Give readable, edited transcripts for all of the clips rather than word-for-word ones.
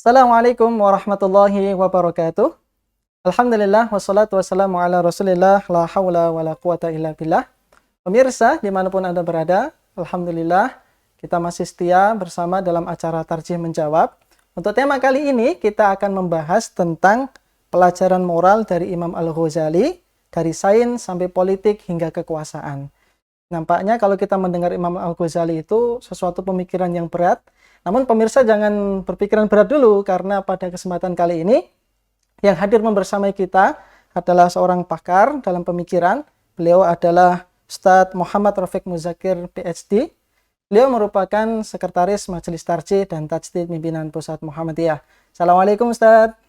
Assalamualaikum warahmatullahi wabarakatuh. Alhamdulillah wassalatu wassalamu ala Rasulillah la haula wala quwata illa billah. Pemirsa dimanapun Anda berada, Alhamdulillah kita masih setia bersama dalam acara Tarjih Menjawab. Untuk tema kali ini kita akan membahas tentang pelajaran moral dari Imam Al-Ghazali, dari sains sampai politik hingga kekuasaan. Nampaknya kalau kita mendengar Imam Al-Ghazali itu sesuatu pemikiran yang berat. Namun pemirsa jangan berpikiran berat dulu, karena pada kesempatan kali ini yang hadir membersamai kita adalah seorang pakar dalam pemikiran. Beliau adalah Ustadz Muhammad Rafiq Muzakir, PhD. Beliau merupakan Sekretaris Majelis Tarjih dan Tajdid Pimpinan Pusat Muhammadiyah. Assalamualaikum Ustadz.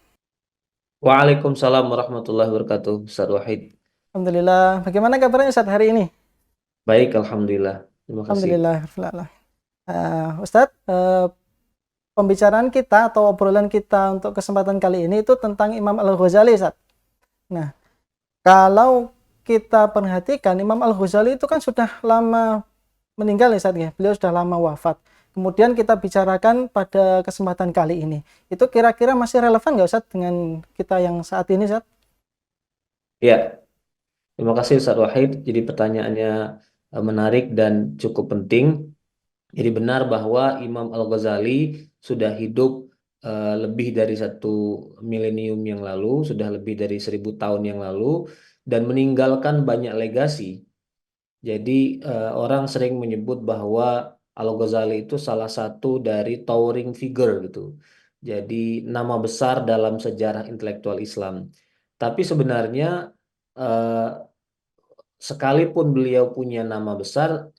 Waalaikumsalam warahmatullahi wabarakatuh, Ustaz Wahid. Alhamdulillah. Bagaimana kabarnya Ustadz hari ini? Baik, Alhamdulillah. Terima kasih. Alhamdulillah. Ustadz, pembicaraan kita atau obrolan kita untuk kesempatan kali ini itu tentang Imam Al-Ghazali, Ustadz. Nah, kalau kita perhatikan Imam Al-Ghazali itu kan sudah lama meninggal ya, Ustadz ya. Beliau sudah lama wafat. Kemudian kita bicarakan pada kesempatan kali ini. Itu kira-kira masih relevan nggak, Ustadz, dengan kita yang saat ini, Ustadz? Ya, terima kasih Ustaz Wahid. Jadi pertanyaannya menarik dan cukup penting. Jadi benar bahwa Imam Al-Ghazali sudah hidup lebih dari 1 milenium yang lalu, sudah lebih dari 1000 tahun yang lalu, dan meninggalkan banyak legasi. Jadi orang sering menyebut bahwa Al-Ghazali itu salah satu dari towering figure gitu. Jadi nama besar dalam sejarah intelektual Islam. Tapi sebenarnya eh, sekalipun beliau punya nama besar,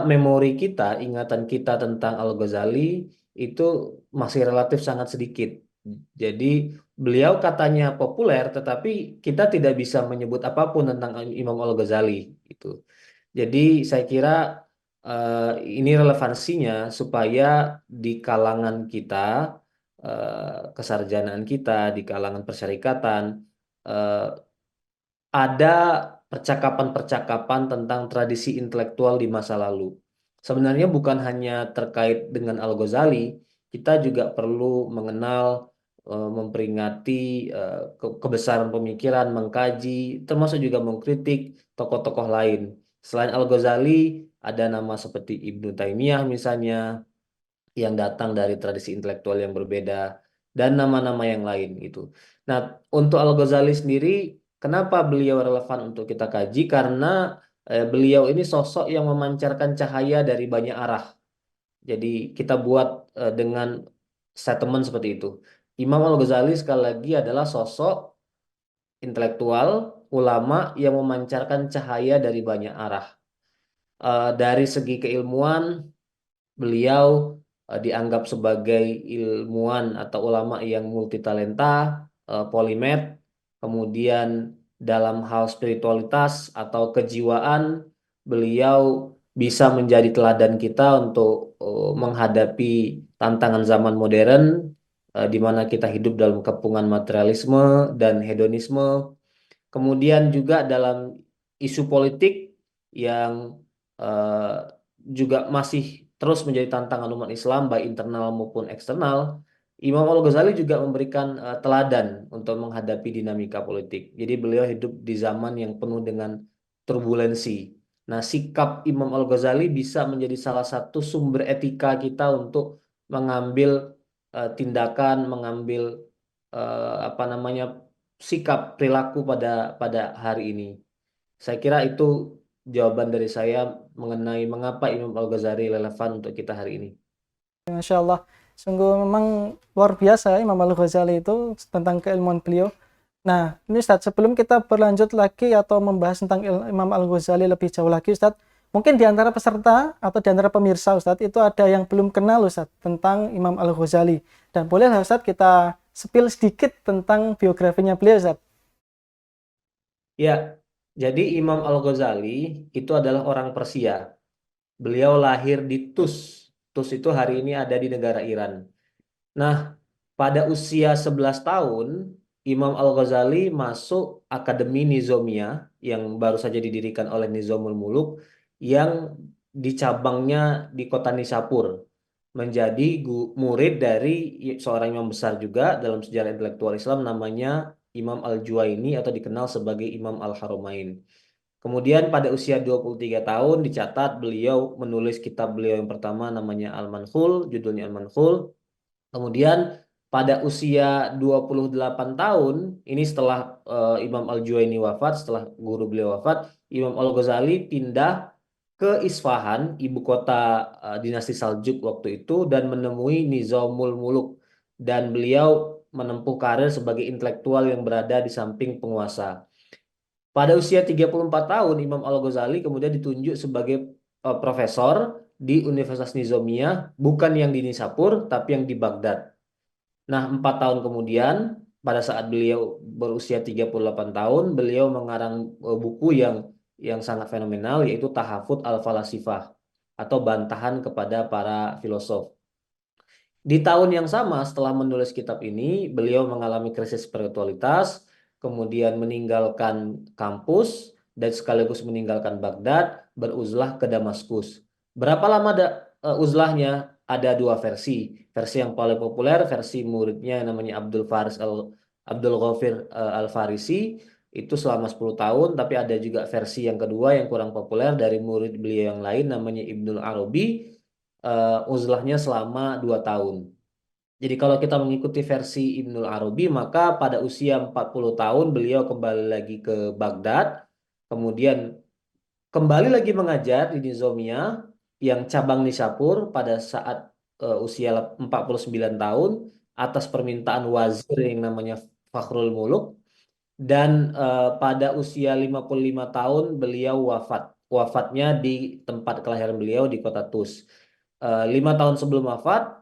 memori kita, ingatan kita tentang Al-Ghazali itu masih relatif sangat sedikit. Jadi beliau katanya populer, tetapi kita tidak bisa menyebut apapun tentang Imam Al-Ghazali itu. Jadi saya kira eh, ini relevansinya supaya di kalangan kita, kesarjanaan kita, di kalangan persyarikatan, eh, ada percakapan-percakapan tentang tradisi intelektual di masa lalu. Sebenarnya bukan hanya terkait dengan Al-Ghazali, kita juga perlu mengenal, memperingati kebesaran pemikiran, mengkaji, termasuk juga mengkritik tokoh-tokoh lain. Selain Al-Ghazali, ada nama seperti Ibnu Taimiyah misalnya, yang datang dari tradisi intelektual yang berbeda, dan nama-nama yang lain gitu. Nah, untuk Al-Ghazali sendiri, kenapa beliau relevan untuk kita kaji? Karena beliau ini sosok yang memancarkan cahaya dari banyak arah. Jadi kita buat dengan statement seperti itu. Imam Al-Ghazali sekali lagi adalah sosok intelektual, ulama yang memancarkan cahaya dari banyak arah. Dari segi keilmuan, beliau dianggap sebagai ilmuwan atau ulama yang multitalenta, polimet. Kemudian dalam hal spiritualitas atau kejiwaan, beliau bisa menjadi teladan kita untuk menghadapi tantangan zaman modern, di mana kita hidup dalam kepungan materialisme dan hedonisme. Kemudian juga dalam isu politik yang eh, juga masih terus menjadi tantangan umat Islam, baik internal maupun eksternal. Imam Al-Ghazali juga memberikan teladan untuk menghadapi dinamika politik. Jadi beliau hidup di zaman yang penuh dengan turbulensi. Nah, sikap Imam Al-Ghazali bisa menjadi salah satu sumber etika kita untuk mengambil tindakan, mengambil apa namanya, sikap perilaku pada pada hari ini. Saya kira itu jawaban dari saya mengenai mengapa Imam Al-Ghazali relevan untuk kita hari ini. Masya Allah. Sungguh memang luar biasa ya Imam Al-Ghazali itu tentang keilmuan beliau. Nah, ini Ustadz, sebelum kita berlanjut lagi atau membahas tentang Imam Al-Ghazali lebih jauh lagi, Ustadz, mungkin di antara peserta atau di antara pemirsa, Ustadz, itu ada yang belum kenal, Ustadz, tentang Imam Al-Ghazali. Dan bolehlah, Ustadz, kita spill sedikit tentang biografinya beliau, Ustadz. Ya, jadi Imam Al-Ghazali itu adalah orang Persia. Beliau lahir di Tus. Tus itu hari ini ada di negara Iran. Nah, pada usia 11 tahun, Imam Al-Ghazali masuk Akademi Nizamiyah yang baru saja didirikan oleh Nizamul Muluk, yang di cabangnya di kota Nishapur. menjadi murid dari seorang imam besar juga dalam sejarah intelektual Islam, namanya Imam Al-Juwaini atau dikenal sebagai Imam Al-Haramain. Kemudian pada usia 23 tahun dicatat beliau menulis kitab beliau yang pertama namanya Al-Manhul, judulnya Al-Manhul. Kemudian pada usia 28 tahun, ini setelah Imam Al-Juwaini wafat, setelah guru beliau wafat, Imam Al-Ghazali pindah ke Isfahan, ibu kota dinasti Saljuk waktu itu, dan menemui Nizamul Muluk. Dan beliau menempuh karir sebagai intelektual yang berada di samping penguasa. Pada usia 34 tahun, Imam Al-Ghazali kemudian ditunjuk sebagai profesor di Universitas Nizamiyah, bukan yang di Nisapur, tapi yang di Baghdad. Nah, 4 tahun kemudian, pada saat beliau berusia 38 tahun, beliau mengarang buku yang sangat fenomenal, yaitu Tahafut Al-Falasifah, atau bantahan kepada para filosof. Di tahun yang sama setelah menulis kitab ini, beliau mengalami krisis spiritualitas, kemudian meninggalkan kampus dan sekaligus meninggalkan Baghdad, beruzlah ke Damaskus. Berapa lama uzlahnya? Ada dua versi. Versi yang paling populer, versi muridnya namanya Abdul Ghafir Al-Farisi, itu selama 10 tahun, tapi ada juga versi yang kedua yang kurang populer dari murid beliau yang lain namanya Ibnul Arabi, uzlahnya selama 2 tahun. Jadi kalau kita mengikuti versi Ibnul Arabi, maka pada usia 40 tahun beliau kembali lagi ke Baghdad, kemudian kembali lagi mengajar di Nizamiyah yang cabang Nishapur pada saat usia 49 tahun atas permintaan wazir yang namanya Fakhrul Muluk. Dan pada usia 55 tahun beliau wafat. Wafatnya di tempat kelahiran beliau di kota Tus. 5 tahun sebelum wafat,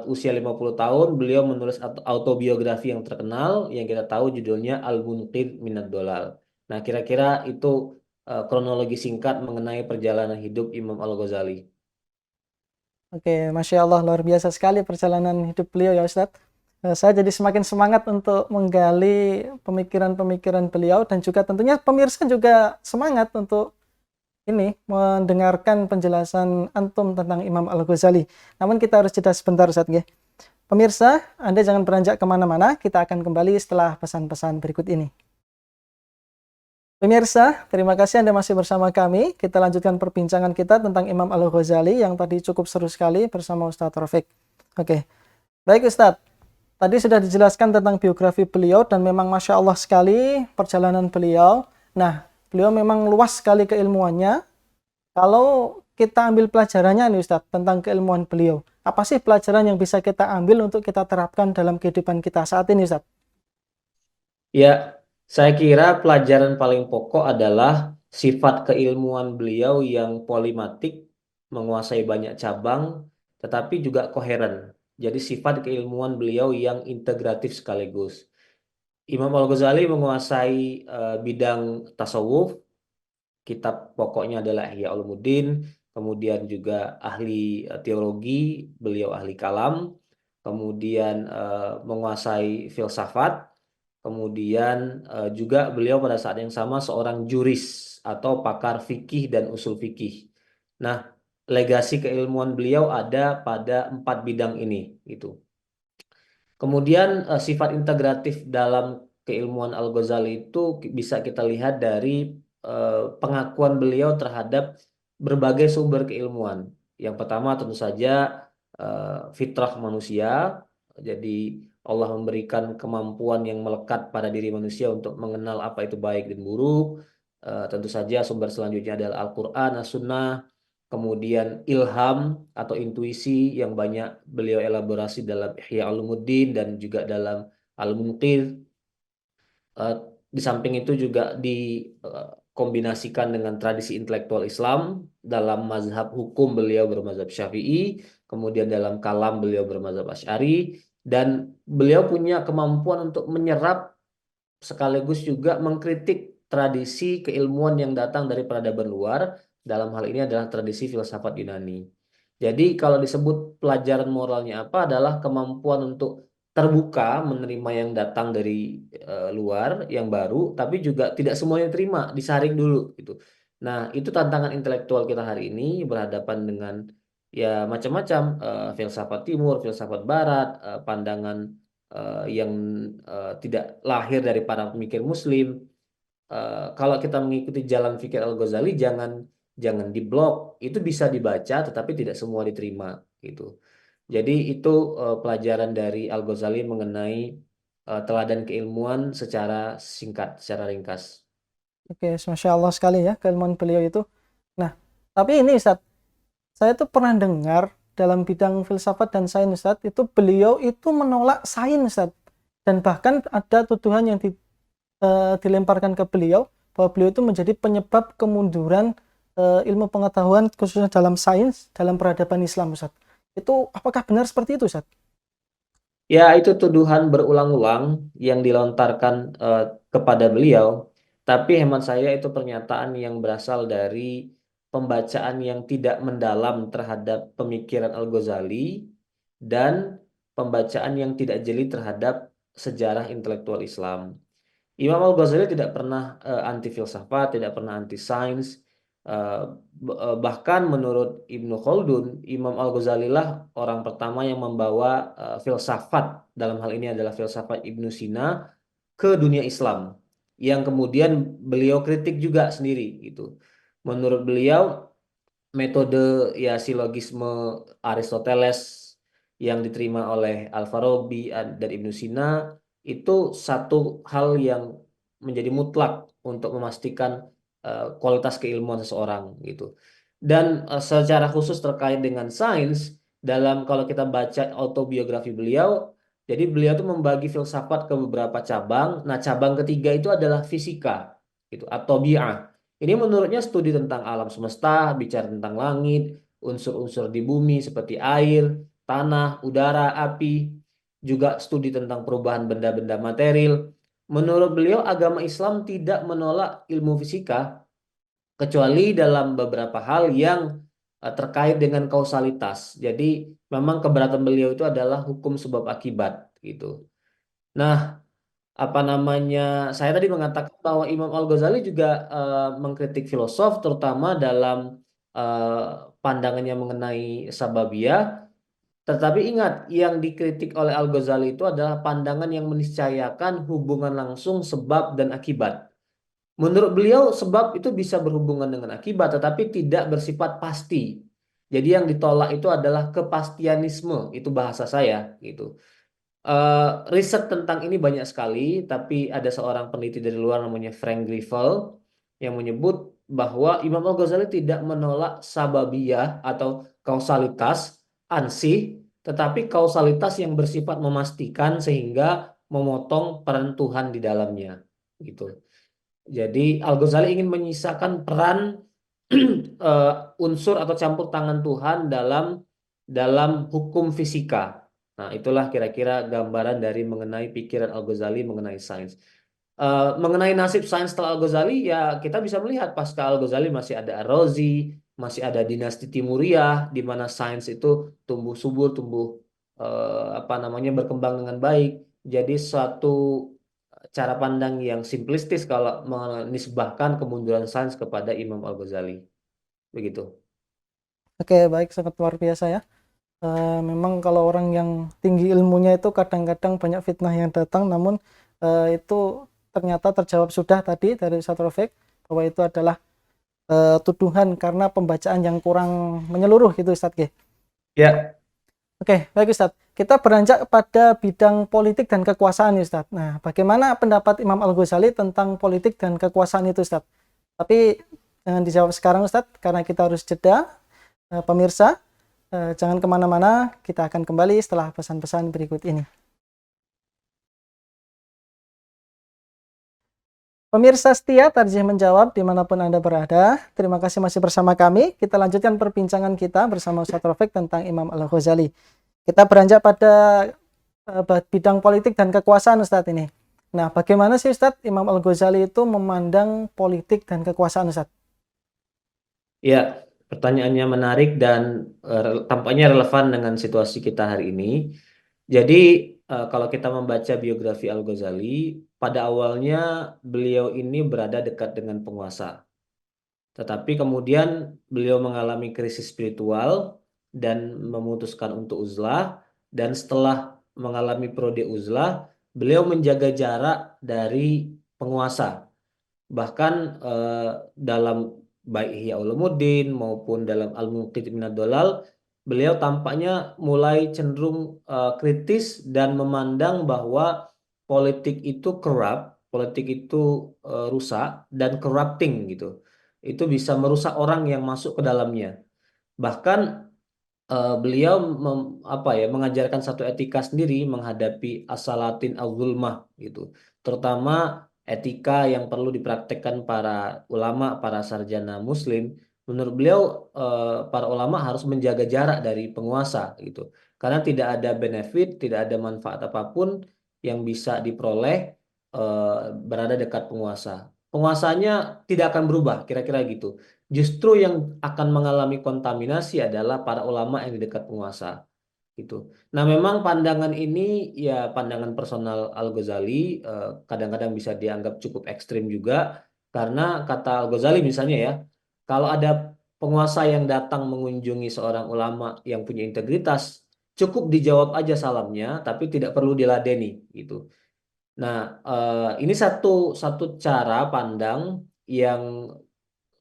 usia 50 tahun, beliau menulis autobiografi yang terkenal yang kita tahu judulnya Al-Munqidh Minad Dolal. Nah, kira-kira itu kronologi singkat mengenai perjalanan hidup Imam Al-Ghazali. Oke, Masya Allah, luar biasa sekali perjalanan hidup beliau ya Ustadz. Saya jadi semakin semangat untuk menggali pemikiran-pemikiran beliau, dan juga tentunya pemirsa juga semangat untuk ini mendengarkan penjelasan antum tentang Imam Al-Ghazali. Namun kita harus jeda sebentar Ustadz ya. Pemirsa, Anda jangan beranjak kemana-mana, kita akan kembali setelah pesan-pesan berikut ini. Pemirsa, terima kasih Anda masih bersama kami. Kita lanjutkan perbincangan kita tentang Imam Al-Ghazali yang tadi cukup seru sekali bersama Ustadz Rafiq. Oke, baik Ustadz. Tadi sudah dijelaskan tentang biografi beliau dan memang Masya Allah sekali perjalanan beliau. Nah, beliau memang luas sekali keilmuannya. Kalau kita ambil pelajarannya nih Ustadz tentang keilmuan beliau, apa sih pelajaran yang bisa kita ambil untuk kita terapkan dalam kehidupan kita saat ini Ustadz? Ya, saya kira pelajaran paling pokok adalah sifat keilmuan beliau yang polimatik, menguasai banyak cabang, tetapi juga koheren. Jadi sifat keilmuan beliau yang integratif sekaligus. Imam Al-Ghazali menguasai bidang tasawuf, kitab pokoknya adalah Ihya Ulumuddin, kemudian juga ahli teologi, beliau ahli kalam, kemudian menguasai filsafat. Kemudian juga beliau pada saat yang sama seorang juris atau pakar fikih dan usul fikih. Nah, legasi keilmuan beliau ada pada 4 bidang ini, gitu. Kemudian sifat integratif dalam keilmuan Al-Ghazali itu bisa kita lihat dari pengakuan beliau terhadap berbagai sumber keilmuan. Yang pertama tentu saja fitrah manusia. Jadi Allah memberikan kemampuan yang melekat pada diri manusia untuk mengenal apa itu baik dan buruk. Tentu saja sumber selanjutnya adalah Al-Quran, As-Sunnah, kemudian ilham atau intuisi yang banyak beliau elaborasi dalam Ihya Ulumuddin dan juga dalam Al-Munqidh. Eh, di samping itu juga dikombinasikan dengan tradisi intelektual Islam. Dalam mazhab hukum beliau bermazhab Syafi'i, kemudian dalam kalam beliau bermazhab Asy'ari, dan beliau punya kemampuan untuk menyerap sekaligus juga mengkritik tradisi keilmuan yang datang dari peradaban luar. Dalam hal ini adalah tradisi filsafat Yunani. Jadi kalau disebut pelajaran moralnya apa adalah kemampuan untuk terbuka menerima yang datang dari luar yang baru, tapi juga tidak semuanya terima, disaring dulu gitu. Nah, itu tantangan intelektual kita hari ini berhadapan dengan ya macam-macam, filsafat timur, filsafat barat, pandangan yang tidak lahir dari para pemikir muslim. Kalau kita mengikuti jalan fikir Al-Ghazali, jangan jangan diblok, itu bisa dibaca tetapi tidak semua diterima gitu. Jadi itu pelajaran dari Al-Ghazali mengenai teladan keilmuan secara singkat, secara ringkas. Oke, Masya Allah sekali ya keilmuan beliau itu. Nah, tapi ini Ustaz, saya tuh pernah dengar dalam bidang filsafat dan sains Ustaz, itu beliau itu menolak sains Ustaz. Dan bahkan ada tuduhan yang dilemparkan ke beliau bahwa beliau itu menjadi penyebab kemunduran ilmu pengetahuan khususnya dalam sains dalam peradaban Islam Ustaz. Itu apakah benar seperti itu Ustaz? Ya, itu tuduhan berulang-ulang yang dilontarkan kepada beliau, tapi hemat saya itu pernyataan yang berasal dari pembacaan yang tidak mendalam terhadap pemikiran Al-Ghazali dan pembacaan yang tidak jeli terhadap sejarah intelektual Islam. Imam Al-Ghazali tidak pernah anti filsafat, tidak pernah anti sains. Eh, Bahkan menurut Ibnu Khaldun, Imam Al-Ghazali lah orang pertama yang membawa filsafat, dalam hal ini adalah filsafat Ibnu Sina, ke dunia Islam. Yang kemudian beliau kritik juga sendiri gitu. Menurut beliau, metode ya silogisme Aristoteles yang diterima oleh Al-Farabi dan Ibnu Sina itu satu hal yang menjadi mutlak untuk memastikan kualitas keilmuan seseorang gitu. Dan secara khusus terkait dengan sains, dalam kalau kita baca autobiografi beliau, jadi beliau tuh membagi filsafat ke beberapa cabang. Nah, cabang ketiga itu adalah fisika gitu atau bi'ah. Ini menurutnya studi tentang alam semesta, bicara tentang langit, unsur-unsur di bumi seperti air, tanah, udara, api, juga studi tentang perubahan benda-benda material. Menurut beliau, agama Islam tidak menolak ilmu fisika, kecuali dalam beberapa hal yang terkait dengan kausalitas. Jadi, memang keberatan beliau itu adalah hukum sebab akibat gitu. Nah, apa namanya, saya tadi mengatakan bahwa Imam Al-Ghazali juga mengkritik filosof terutama dalam eh, pandangannya mengenai sababiyah, tetapi ingat yang dikritik oleh Al-Ghazali itu adalah pandangan yang meniscayakan hubungan langsung sebab dan akibat. Menurut beliau sebab itu bisa berhubungan dengan akibat tetapi tidak bersifat pasti. Jadi yang ditolak itu adalah kepastianisme, itu bahasa saya gitu. Eh, Riset tentang ini banyak sekali, tapi ada seorang peneliti dari luar namanya Frank Grifel yang menyebut bahwa Imam Al-Ghazali tidak menolak sababiyah atau kausalitas ansih, tetapi kausalitas yang bersifat memastikan sehingga memotong peran Tuhan di dalamnya, gitu. Jadi Al-Ghazali ingin menyisakan peran eh, unsur atau campur tangan Tuhan dalam hukum fisika. Nah, itulah kira-kira gambaran dari mengenai pikiran Al-Ghazali mengenai sains. Mengenai nasib sains setelah Al-Ghazali, ya kita bisa melihat pasca Al-Ghazali masih ada Ar-Razi, masih ada dinasti Timuriyah, di mana sains itu tumbuh subur, tumbuh apa namanya berkembang dengan baik. Jadi suatu cara pandang yang simplistis kalau menisbahkan kemunduran sains kepada Imam Al-Ghazali. Begitu. Oke, baik, sangat luar biasa ya. Memang kalau orang yang tinggi ilmunya itu kadang-kadang banyak fitnah yang datang, namun itu ternyata terjawab sudah tadi dari Ustaz Rafiq bahwa itu adalah tuduhan karena pembacaan yang kurang menyeluruh gitu Ustaz G. Ya, Oke, baik Ustaz. Kita beranjak pada bidang politik dan kekuasaan nih Ustaz. Nah, bagaimana pendapat Imam Al-Ghazali tentang politik dan kekuasaan itu Ustaz? Tapi jangan dijawab sekarang Ustaz, karena kita harus jeda. Pemirsa, jangan kemana-mana, kita akan kembali setelah pesan-pesan berikut ini. Pemirsa setia Tarjih Menjawab dimanapun Anda berada, terima kasih masih bersama kami. Kita lanjutkan perbincangan kita bersama Ustaz Rafiq tentang Imam Al-Ghazali. Kita beranjak pada bidang politik dan kekuasaan Ustadz ini. Nah, bagaimana sih Ustadz Imam Al-Ghazali itu memandang politik dan kekuasaan Ustadz? ya, pertanyaannya menarik dan tampaknya relevan dengan situasi kita hari ini. Jadi, kalau kita membaca biografi Al-Ghazali, pada awalnya beliau ini berada dekat dengan penguasa. Tetapi kemudian beliau mengalami krisis spiritual dan memutuskan untuk uzlah, dan setelah mengalami periode uzlah, beliau menjaga jarak dari penguasa. Bahkan dalam baik Ihya Ulumuddin maupun dalam Al-Muqidh Minad Dhalal, beliau tampaknya mulai cenderung kritis dan memandang bahwa politik itu corrupt, politik itu rusak dan corrupting gitu. Itu bisa merusak orang yang masuk ke dalamnya. Bahkan beliau apa ya, mengajarkan satu etika sendiri menghadapi asalatin al-zulmah gitu. Terutama etika yang perlu dipraktekkan para ulama, para sarjana muslim. Menurut beliau para ulama harus menjaga jarak dari penguasa gitu. Karena tidak ada benefit, tidak ada manfaat apapun yang bisa diperoleh berada dekat penguasa. Penguasanya tidak akan berubah, kira-kira gitu. Justru yang akan mengalami kontaminasi adalah para ulama yang di dekat penguasa gitu. Nah, memang pandangan ini ya pandangan personal Al-Ghazali, kadang-kadang bisa dianggap cukup ekstrim juga karena kata Al-Ghazali misalnya ya, kalau ada penguasa yang datang mengunjungi seorang ulama yang punya integritas, cukup dijawab aja salamnya, tapi tidak perlu diladeni gitu. Nah, ini satu satu cara pandang yang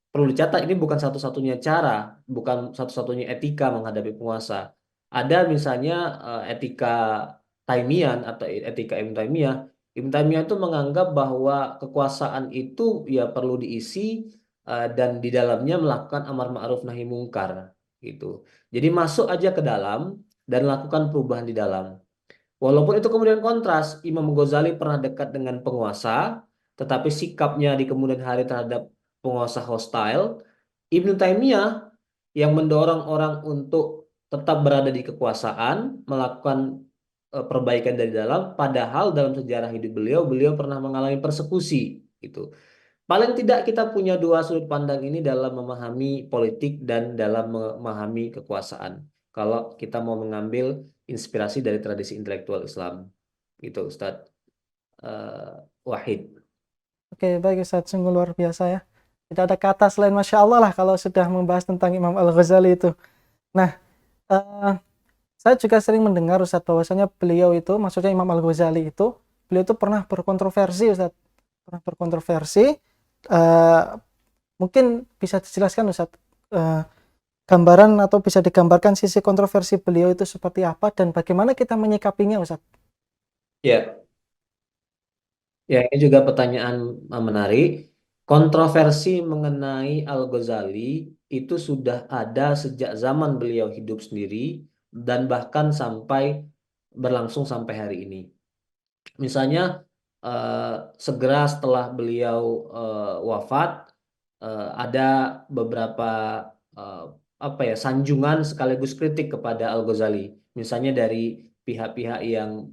perlu dicatat, ini bukan satu-satunya cara, bukan satu-satunya etika menghadapi penguasa. Ada misalnya etika Taimian atau etika Ibn Taimiyah. Ibn Taimiyah itu menganggap bahwa kekuasaan itu ya perlu diisi dan di dalamnya melakukan amar ma'ruf nahi mungkar gitu. Jadi masuk aja ke dalam dan lakukan perubahan di dalam. Walaupun itu kemudian kontras, Imam Ghazali pernah dekat dengan penguasa, tetapi sikapnya di kemudian hari terhadap penguasa hostile. Ibnu Taimiyah yang mendorong orang untuk tetap berada di kekuasaan, melakukan perbaikan dari dalam, padahal dalam sejarah hidup beliau, beliau pernah mengalami persekusi, gitu. Paling tidak kita punya dua sudut pandang ini dalam memahami politik dan dalam memahami kekuasaan. Kalau kita mau mengambil inspirasi dari tradisi intelektual Islam, gitu, Ustadz Wahid. Oke, baik Ustaz, sungguh luar biasa ya. Tidak ada kata selain Masya Allah lah kalau sudah membahas tentang Imam Al-Ghazali itu. Nah, eh, saya juga sering mendengar Ustaz bahwasanya beliau itu, maksudnya Imam Al-Ghazali itu, beliau itu pernah berkontroversi Ustaz. Pernah berkontroversi. eh, Mungkin bisa dijelaskan Ustaz, eh, gambaran atau bisa digambarkan sisi kontroversi beliau itu seperti apa dan bagaimana kita menyikapinya Ustaz? Ya, ya, ini juga pertanyaan menarik. Kontroversi mengenai Al-Ghazali itu sudah ada sejak zaman beliau hidup sendiri dan bahkan sampai berlangsung sampai hari ini. Misalnya eh, segera setelah beliau wafat, ada beberapa eh, apa ya, sanjungan sekaligus kritik kepada Al-Ghazali. Misalnya dari pihak-pihak yang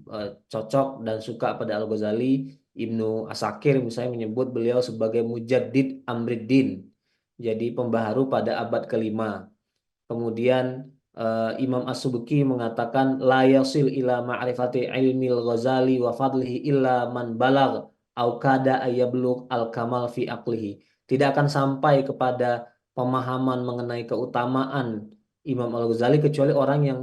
cocok dan suka pada Al-Ghazali, Ibnu Asakir misalnya menyebut beliau sebagai Mujaddid Amriddin, jadi pembaharu pada abad kelima. Kemudian Imam As-Subki mengatakan la yasil ila ma'rifati ilmil Ghazali wa fadlihi illa man balag au kada ayablugh al-kamal fi aqlihi. Tidak akan sampai kepada pemahaman mengenai keutamaan Imam Al-Ghazali kecuali orang yang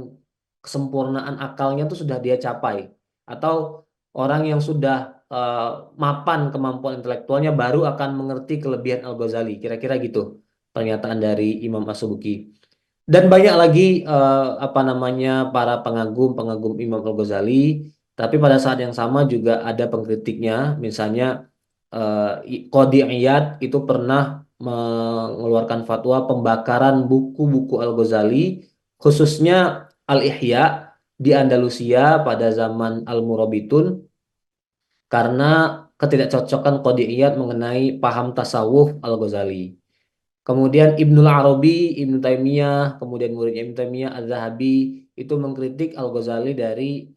kesempurnaan akalnya itu sudah dia capai, atau orang yang sudah eh, mapan kemampuan intelektualnya baru akan mengerti kelebihan Al-Ghazali. Kira-kira gitu pernyataan dari Imam As-Subki. Dan banyak lagi apa namanya para pengagum-pengagum Imam Al-Ghazali, tapi pada saat yang sama juga ada pengkritiknya. Misalnya Qadhi Iyad itu pernah mengeluarkan fatwa pembakaran buku-buku Al-Ghazali, khususnya Al-Ihya di Andalusia pada zaman Al-Murabitun, karena ketidakcocokan Qadhi Iyad mengenai paham tasawuf Al-Ghazali. Kemudian Ibnul Arabi, Ibnu Taimiyah, kemudian muridnya Ibnu Taimiyah, Az-Zahabi itu mengkritik Al-Ghazali dari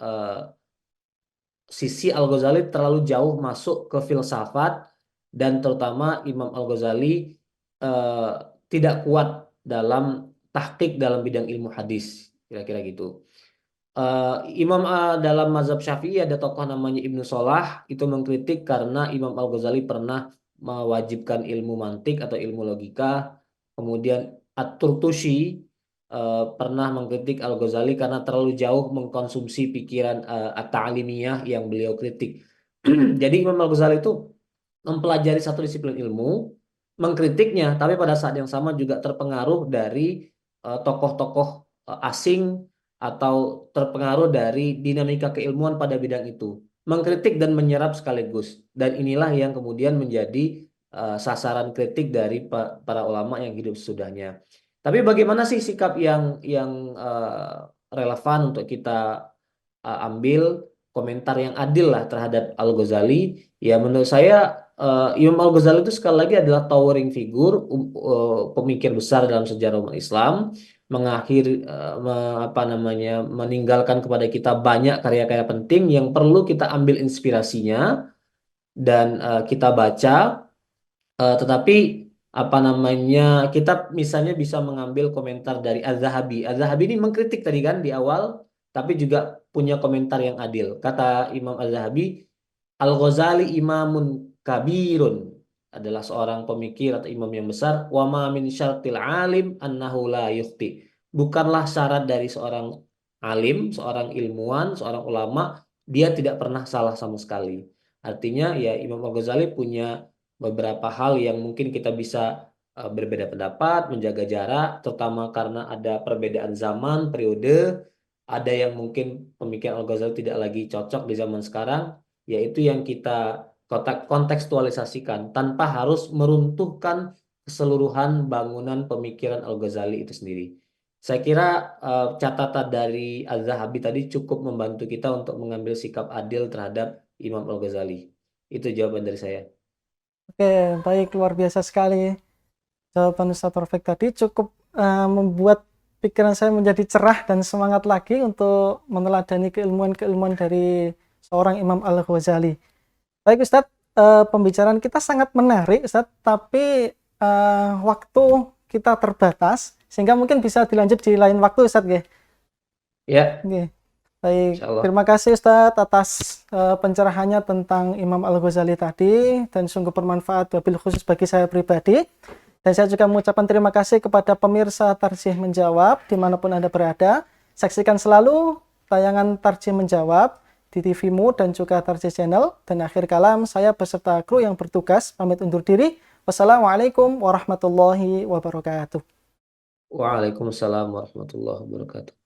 sisi Al-Ghazali terlalu jauh masuk ke filsafat, dan terutama Imam Al-Ghazali eh, tidak kuat dalam tahqiq dalam bidang ilmu hadis, kira-kira gitu. Imam dalam mazhab Syafi'i ada tokoh namanya Ibnu Solah, itu mengkritik karena Imam Al-Ghazali pernah mewajibkan ilmu mantik atau ilmu logika. Kemudian At-Turtusi pernah mengkritik Al-Ghazali karena terlalu jauh mengkonsumsi pikiran at-ta'limiyah yang beliau kritik. Jadi Imam Al-Ghazali itu mempelajari satu disiplin ilmu, mengkritiknya, tapi pada saat yang sama juga terpengaruh dari tokoh-tokoh asing atau terpengaruh dari dinamika keilmuan pada bidang itu. Mengkritik dan menyerap sekaligus. Dan inilah yang kemudian menjadi sasaran kritik dari para ulama yang hidup sesudahnya. Tapi bagaimana sih sikap yang relevan untuk kita ambil komentar yang adil lah terhadap Al-Ghazali? Ya menurut saya Imam Al-Ghazali itu sekali lagi adalah towering figure, pemikir besar dalam sejarah umat Islam, apa namanya, meninggalkan kepada kita banyak karya-karya penting yang perlu kita ambil inspirasinya dan kita baca. Tetapi apa namanya, kita misalnya bisa mengambil komentar dari Az-Zahabi. Az-Zahabi ini mengkritik tadi kan di awal, tapi juga punya komentar yang adil. Kata Imam Az-Zahabi, Al-Ghazali imamun kabirun, adalah seorang pemikir atau imam yang besar. Wa ma min syartil alim annahu la yukhti. Bukanlah syarat dari seorang alim, seorang ilmuwan, seorang ulama, dia tidak pernah salah sama sekali. Artinya ya Imam Al-Ghazali punya beberapa hal yang mungkin kita bisa berbeda pendapat, menjaga jarak, terutama karena ada perbedaan zaman, periode, ada yang mungkin pemikiran Al-Ghazali tidak lagi cocok di zaman sekarang, yaitu yang kita kontekstualisasikan tanpa harus meruntuhkan keseluruhan bangunan pemikiran Al-Ghazali itu sendiri. Saya kira catatan dari Az-Zahabi tadi cukup membantu kita untuk mengambil sikap adil terhadap Imam Al-Ghazali. Itu jawaban dari saya. Oke, baik, luar biasa sekali. Jawaban Ustaz Taufik tadi cukup membuat pikiran saya menjadi cerah dan semangat lagi untuk meneladani keilmuan-keilmuan dari seorang Imam Al-Ghazali. Baik Ustadz, pembicaraan kita sangat menarik Ustadz, tapi waktu kita terbatas, sehingga mungkin bisa dilanjut di lain waktu Ustadz. Ya, Oke. Baik, insya Allah. terima kasih Ustadz atas pencerahannya tentang Imam Al-Ghazali tadi, dan sungguh bermanfaat wabil khusus bagi saya pribadi. Dan saya juga mengucapkan terima kasih kepada pemirsa Tarjih Menjawab dimanapun Anda berada. Saksikan selalu tayangan Tarjih Menjawab di TV-mu dan juga Tarjih Channel. Dan akhir kalam, saya beserta kru yang bertugas pamit undur diri. Wassalamualaikum warahmatullahi wabarakatuh. Waalaikumsalam warahmatullahi wabarakatuh.